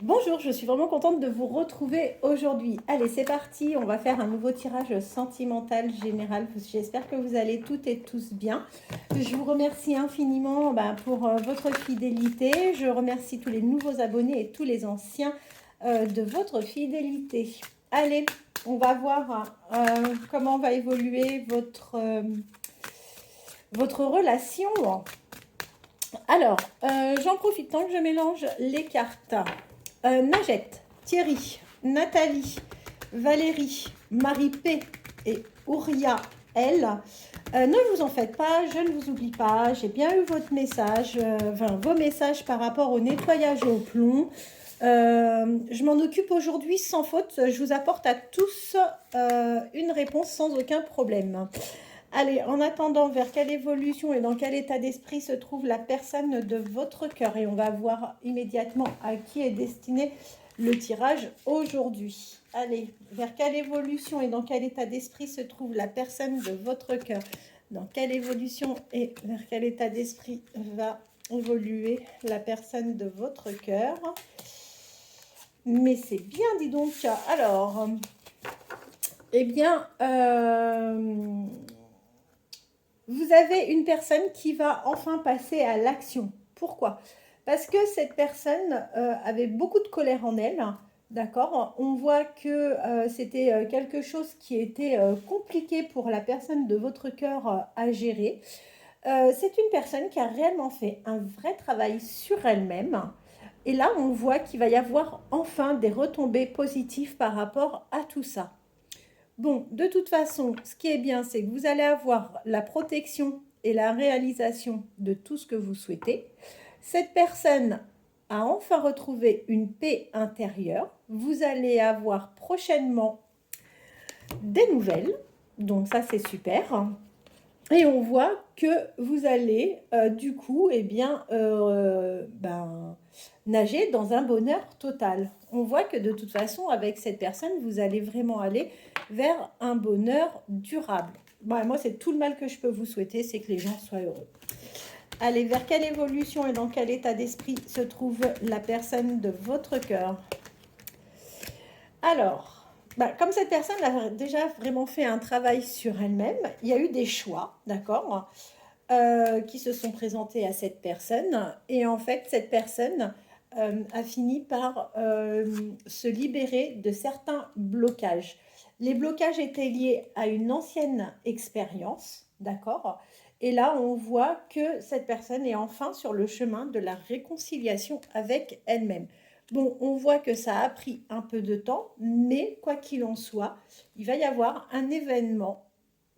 Bonjour, je suis vraiment contente de vous retrouver aujourd'hui. Allez, c'est parti, on va faire un nouveau tirage sentimental général. J'espère que vous allez toutes et tous bien. Je vous remercie infiniment pour votre fidélité. Je remercie tous les nouveaux abonnés et tous les anciens de votre fidélité. Allez, on va voir comment va évoluer votre relation. Alors, j'en profite tant que je mélange les cartes. Najette, Thierry, Nathalie, Valérie, Marie P et Ouria L. Ne vous en faites pas, je ne vous oublie pas. J'ai bien eu votre message, vos messages par rapport au nettoyage au plomb. Je m'en occupe aujourd'hui sans faute. Je vous apporte à tous une réponse sans aucun problème. Allez, en attendant, vers quelle évolution et dans quel état d'esprit se trouve la personne de votre cœur? Et on va voir immédiatement à qui est destiné le tirage aujourd'hui. Allez, vers quelle évolution et dans quel état d'esprit se trouve la personne de votre cœur? Dans quelle évolution et vers quel état d'esprit va évoluer la personne de votre cœur? Mais c'est bien, dis donc. Alors, eh bien, vous avez une personne qui va enfin passer à l'action. Pourquoi? Parce que cette personne avait beaucoup de colère en elle, d'accord? On voit que c'était quelque chose qui était compliqué pour la personne de votre cœur à gérer. C'est une personne qui a réellement fait un vrai travail sur elle-même. Et là, on voit qu'il va y avoir enfin des retombées positives par rapport à tout ça. Bon, de toute façon, ce qui est bien, c'est que vous allez avoir la protection et la réalisation de tout ce que vous souhaitez. Cette personne a enfin retrouvé une paix intérieure. Vous allez avoir prochainement des nouvelles. Donc ça, c'est super. Et on voit que vous allez du coup, nager dans un bonheur total. On voit que de toute façon, avec cette personne, vous allez vraiment aller vers un bonheur durable. Bon, moi, c'est tout le mal que je peux vous souhaiter, c'est que les gens soient heureux. Allez, vers quelle évolution et dans quel état d'esprit se trouve la personne de votre cœur? Alors, comme cette personne a déjà vraiment fait un travail sur elle-même, il y a eu des choix, d'accord, qui se sont présentés à cette personne. Et en fait, cette personne a fini par se libérer de certains blocages. Les blocages étaient liés à une ancienne expérience, d'accord? Et là, on voit que cette personne est enfin sur le chemin de la réconciliation avec elle-même. Bon, on voit que ça a pris un peu de temps, mais quoi qu'il en soit, il va y avoir un événement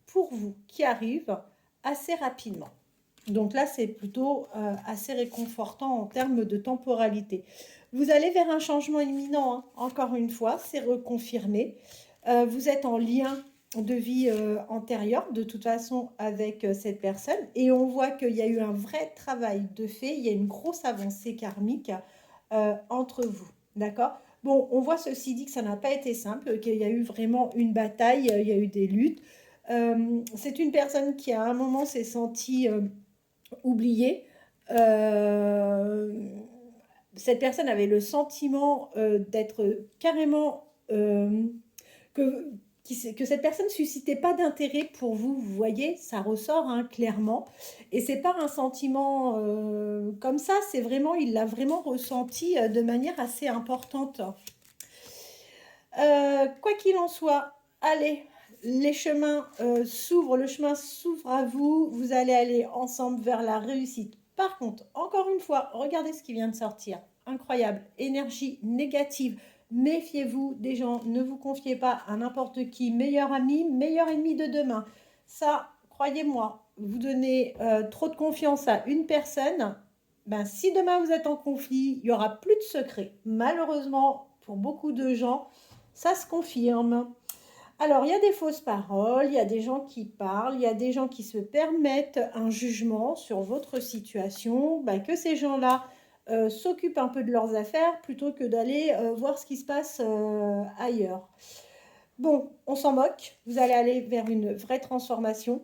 pour vous qui arrive assez rapidement. Donc là, c'est plutôt assez réconfortant en termes de temporalité. Vous allez vers un changement imminent, hein. Encore une fois, c'est reconfirmé. Vous êtes en lien de vie antérieure, de toute façon, avec cette personne. Et on voit qu'il y a eu un vrai travail de fait, il y a une grosse avancée karmique entre vous. D'accord? Bon, on voit ceci dit que ça n'a pas été simple, qu'il y a eu vraiment une bataille, il y a eu des luttes. C'est une personne qui à un moment s'est sentie oubliée. Cette personne avait le sentiment d'être carrément que, que cette personne ne suscitait pas d'intérêt pour vous. Vous voyez, ça ressort hein, clairement. Et c'est pas un sentiment comme ça, c'est vraiment, il l'a vraiment ressenti de manière assez importante. Quoi qu'il en soit, allez, les chemins s'ouvrent, le chemin s'ouvre à vous, vous allez aller ensemble vers la réussite. Par contre, encore une fois, regardez ce qui vient de sortir. Incroyable, énergie négative. Méfiez-vous des gens, ne vous confiez pas à n'importe qui. Meilleur ami, meilleur ennemi de demain. Ça, croyez-moi, vous donnez trop de confiance à une personne, si demain vous êtes en conflit, il n'y aura plus de secret. Malheureusement, pour beaucoup de gens, ça se confirme. Alors, il y a des fausses paroles, il y a des gens qui parlent, il y a des gens qui se permettent un jugement sur votre situation, que ces gens-là s'occupent un peu de leurs affaires plutôt que d'aller voir ce qui se passe ailleurs. Bon, on s'en moque, vous allez aller vers une vraie transformation.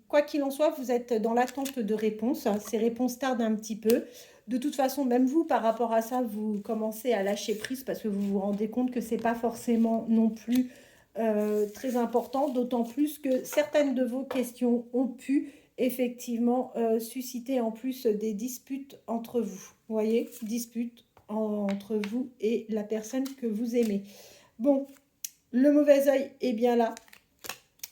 Quoi qu'il en soit, vous êtes dans l'attente de réponses. Ces réponses tardent un petit peu. de toute façon, même vous, par rapport à ça, vous commencez à lâcher prise parce que vous vous rendez compte que c'est pas forcément non plus très important, d'autant plus que certaines de vos questions ont pu effectivement susciter en plus des disputes entre vous. Vous voyez, disputes entre vous et la personne que vous aimez. Bon, le mauvais œil est bien là.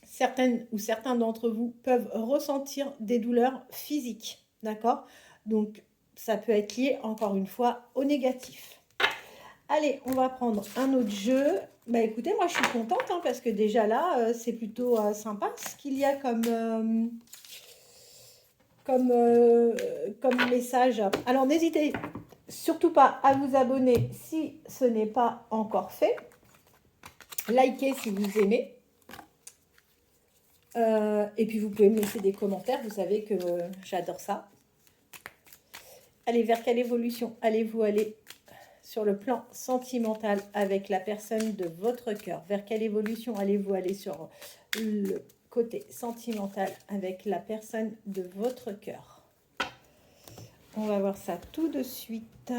Certaines ou certains d'entre vous peuvent ressentir des douleurs physiques, d'accord? Donc, ça peut être lié, encore une fois, au négatif. Allez, on va prendre un autre jeu. Bah écoutez, moi je suis contente hein, parce que déjà là, c'est plutôt sympa ce qu'il y a comme message. Alors n'hésitez surtout pas à vous abonner si ce n'est pas encore fait. Likez si vous aimez. Et puis vous pouvez me laisser des commentaires, vous savez que j'adore ça. Allez, vers quelle évolution allez-vous aller sur le plan sentimental avec la personne de votre cœur? Vers quelle évolution allez-vous aller sur le côté sentimental avec la personne de votre cœur? On va voir ça tout de suite.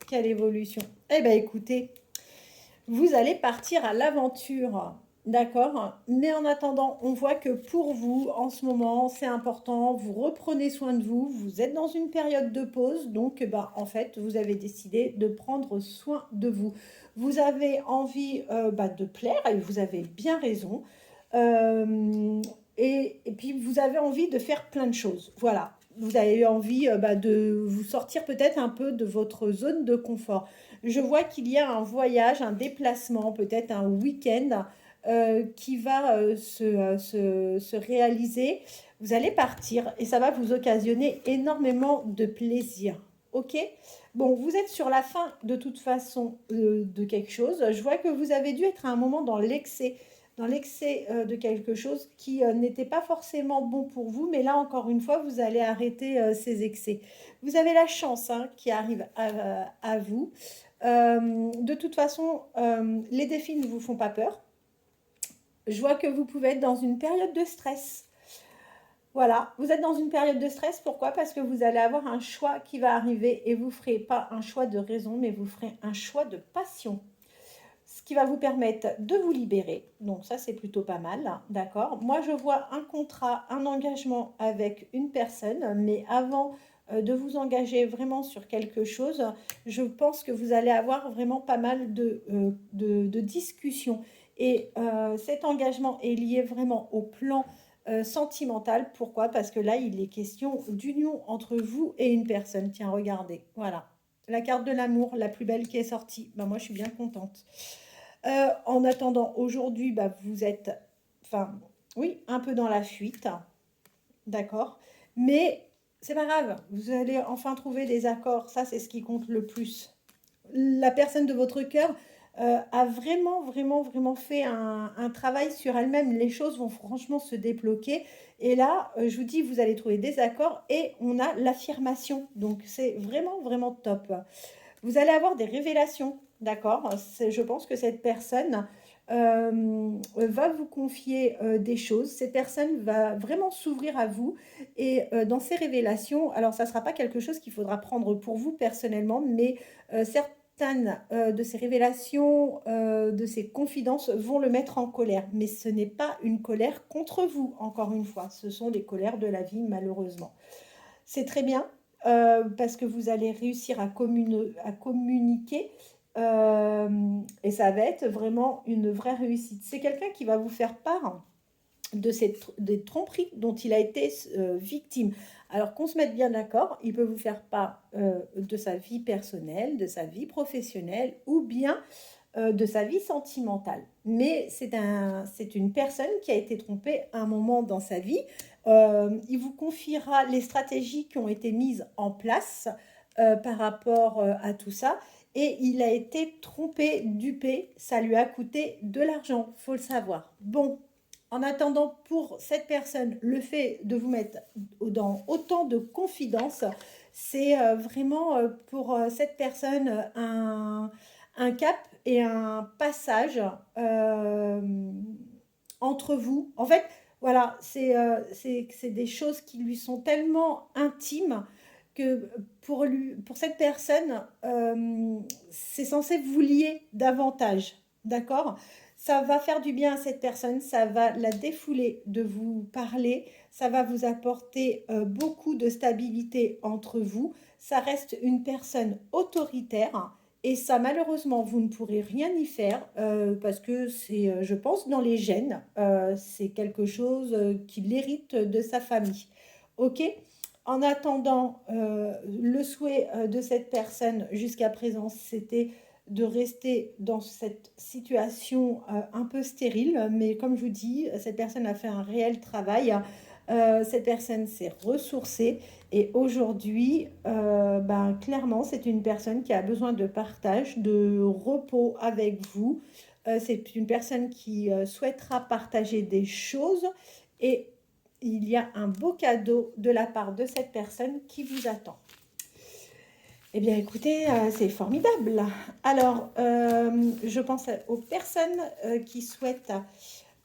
Quelle évolution? Eh bien, écoutez, vous allez partir à l'aventure. D'accord? Mais en attendant, on voit que pour vous, en ce moment, c'est important, vous reprenez soin de vous, vous êtes dans une période de pause, donc bah, en fait, vous avez décidé de prendre soin de vous. Vous avez envie de plaire, et vous avez bien raison, et puis vous avez envie de faire plein de choses. Voilà, vous avez envie de vous sortir peut-être un peu de votre zone de confort. Je vois qu'il y a un voyage, un déplacement, peut-être un week-end qui va se réaliser. Vous allez partir et ça va vous occasionner énormément de plaisir. Ok? Bon, vous êtes sur la fin de toute façon de quelque chose. Je vois que vous avez dû être à un moment dans l'excès de quelque chose qui n'était pas forcément bon pour vous, mais là encore une fois, vous allez arrêter ces excès. Vous avez la chance hein, qui arrive à vous. De toute façon, les défis ne vous font pas peur. Je vois que vous pouvez être dans une période de stress. Voilà, vous êtes dans une période de stress. Pourquoi? Parce que vous allez avoir un choix qui va arriver et vous ne ferez pas un choix de raison, mais vous ferez un choix de passion. Ce qui va vous permettre de vous libérer. Donc ça, c'est plutôt pas mal, d'accord? Moi, je vois un contrat, un engagement avec une personne, mais avant de vous engager vraiment sur quelque chose, je pense que vous allez avoir vraiment pas mal de discussions. Et cet engagement est lié vraiment au plan sentimental. Pourquoi? Parce que là, il est question d'union entre vous et une personne. Tiens, regardez, voilà. La carte de l'amour, la plus belle qui est sortie. Ben, moi, je suis bien contente. En attendant, aujourd'hui, bah, vous êtes, enfin, oui, un peu dans la fuite, d'accord? Mais c'est pas grave, vous allez enfin trouver des accords, ça c'est ce qui compte le plus. La personne de votre cœur a vraiment, vraiment, vraiment fait un travail sur elle-même. Les choses vont franchement se débloquer. Et là, je vous dis, vous allez trouver des accords et on a l'affirmation. Donc, c'est vraiment, vraiment top. Vous allez avoir des révélations, d'accord? Je pense que cette personne va vous confier des choses. Cette personne va vraiment s'ouvrir à vous. Et dans ces révélations, alors ça ne sera pas quelque chose qu'il faudra prendre pour vous personnellement, mais certaines de ces révélations, de ces confidences vont le mettre en colère. Mais ce n'est pas une colère contre vous, encore une fois. Ce sont des colères de la vie, malheureusement. C'est très bien parce que vous allez réussir à communiquer et ça va être vraiment une vraie réussite. C'est quelqu'un qui va vous faire part des tromperies dont il a été victime. Alors qu'on se mette bien d'accord, il peut vous faire part de sa vie personnelle, de sa vie professionnelle ou bien de sa vie sentimentale. Mais c'est une personne qui a été trompée à un moment dans sa vie. Il vous confiera les stratégies qui ont été mises en place par rapport à tout ça. Et il a été trompé, dupé. Ça lui a coûté de l'argent, faut le savoir. Bon, en attendant, pour cette personne, le fait de vous mettre dans autant de confidences, c'est vraiment pour cette personne un cap et un passage entre vous. En fait, voilà, c'est des choses qui lui sont tellement intimes que pour cette personne, c'est censé vous lier davantage, d'accord? Ça va faire du bien à cette personne, ça va la défouler de vous parler, ça va vous apporter beaucoup de stabilité entre vous. Ça reste une personne autoritaire et ça, malheureusement, vous ne pourrez rien y faire parce que c'est, je pense, dans les gènes. C'est quelque chose qu'il hérite de sa famille. OK? En attendant, le souhait de cette personne jusqu'à présent, c'était de rester dans cette situation un peu stérile. Mais comme je vous dis, cette personne a fait un réel travail. Cette personne s'est ressourcée et aujourd'hui, ben, clairement, c'est une personne qui a besoin de partage, de repos avec vous. C'est une personne qui souhaitera partager des choses et il y a un beau cadeau de la part de cette personne qui vous attend. Eh bien, écoutez, c'est formidable. Alors, je pense aux personnes qui souhaitent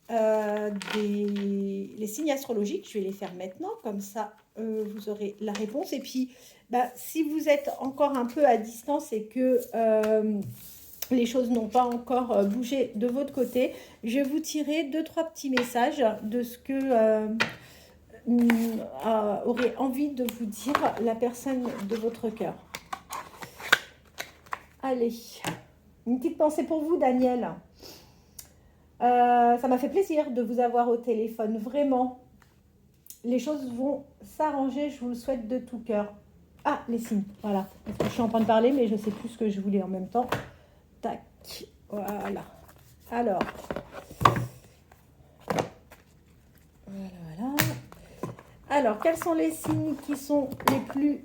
les signes astrologiques. Je vais les faire maintenant, comme ça, vous aurez la réponse. Et puis, bah, si vous êtes encore un peu à distance et que les choses n'ont pas encore bougé de votre côté, je vais vous tirer 2-3 petits messages de ce que aurait envie de vous dire la personne de votre cœur. Allez, une petite pensée pour vous, Daniel. Ça m'a fait plaisir de vous avoir au téléphone, vraiment. Les choses vont s'arranger, je vous le souhaite de tout cœur. Ah, les signes, voilà. Je suis en train de parler, mais je ne sais plus ce que je voulais en même temps. Tac, voilà. Alors, voilà. Alors, quels sont les signes qui sont les plus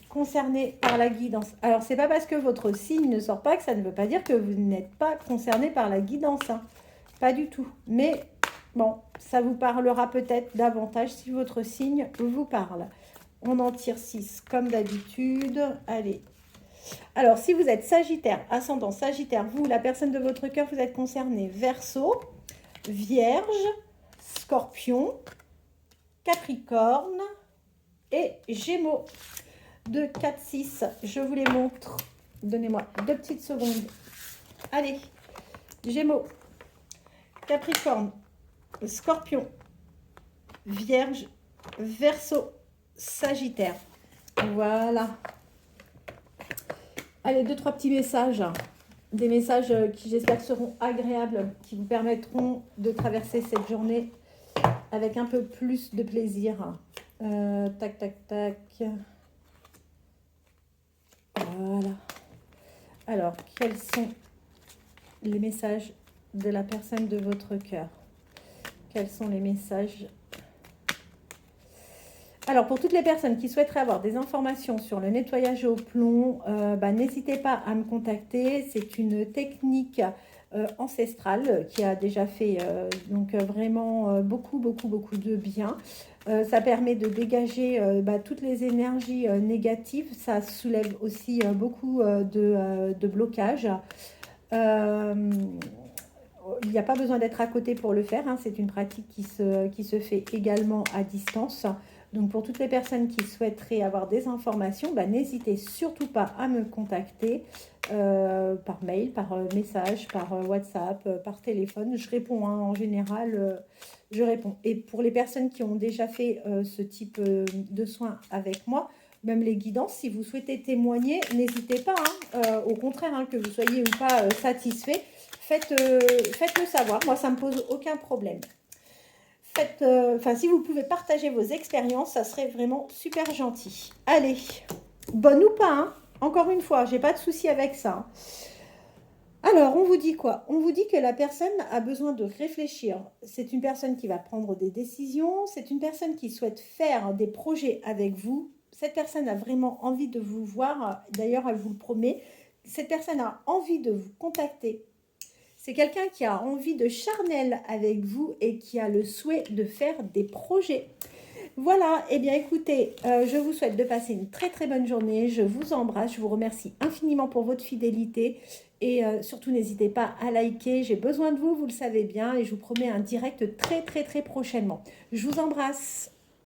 concernés par la guidance? Alors, c'est pas parce que votre signe ne sort pas que ça ne veut pas dire que vous n'êtes pas concerné par la guidance. Hein. Pas du tout. Mais bon, ça vous parlera peut-être davantage si votre signe vous parle. On en tire 6 comme d'habitude. Allez. Alors, si vous êtes Sagittaire, ascendant Sagittaire, vous, la personne de votre cœur, vous êtes concerné Verseau, Vierge, Scorpion, Capricorne et Gémeaux. 2, 4, 6. Je vous les montre. Donnez-moi 2 petites secondes. Allez. Gémeaux, Capricorne, Scorpion, Vierge, Verseau, Sagittaire. Voilà. Allez, 2-3 petits messages. Des messages qui, j'espère, seront agréables, qui vous permettront de traverser cette journée avec un peu plus de plaisir. Tac, tac, tac. Voilà. Alors, quels sont les messages de la personne de votre cœur? Quels sont les messages? Alors, pour toutes les personnes qui souhaiteraient avoir des informations sur le nettoyage au plomb, n'hésitez pas à me contacter. C'est une technique ancestrale qui a déjà fait vraiment beaucoup de bien. Ça permet de dégager toutes les énergies négatives. Ça soulève aussi beaucoup de blocages. Il n'y a pas besoin d'être à côté pour le faire. Hein. C'est une pratique qui se fait également à distance. Donc, pour toutes les personnes qui souhaiteraient avoir des informations, n'hésitez surtout pas à me contacter par mail, par message, par WhatsApp, par téléphone. Je réponds, hein, en général, je réponds. Et pour les personnes qui ont déjà fait ce type de soins avec moi, même les guidances, si vous souhaitez témoigner, n'hésitez pas. Hein, au contraire, hein, que vous soyez ou pas satisfait, faites-le savoir. Moi, ça ne me pose aucun problème. Si vous pouvez partager vos expériences, ça serait vraiment super gentil. Allez, bonne ou pas, hein. Encore une fois, j'ai pas de souci avec ça. Alors, on vous dit quoi? On vous dit que la personne a besoin de réfléchir. C'est une personne qui va prendre des décisions. C'est une personne qui souhaite faire des projets avec vous. Cette personne a vraiment envie de vous voir. D'ailleurs, elle vous le promet. Cette personne a envie de vous contacter. C'est quelqu'un qui a envie de charnel avec vous et qui a le souhait de faire des projets. Voilà, eh bien écoutez, je vous souhaite de passer une très très bonne journée. Je vous embrasse, je vous remercie infiniment pour votre fidélité. Et surtout, n'hésitez pas à liker. J'ai besoin de vous, vous le savez bien. Et je vous promets un direct très très très prochainement. Je vous embrasse.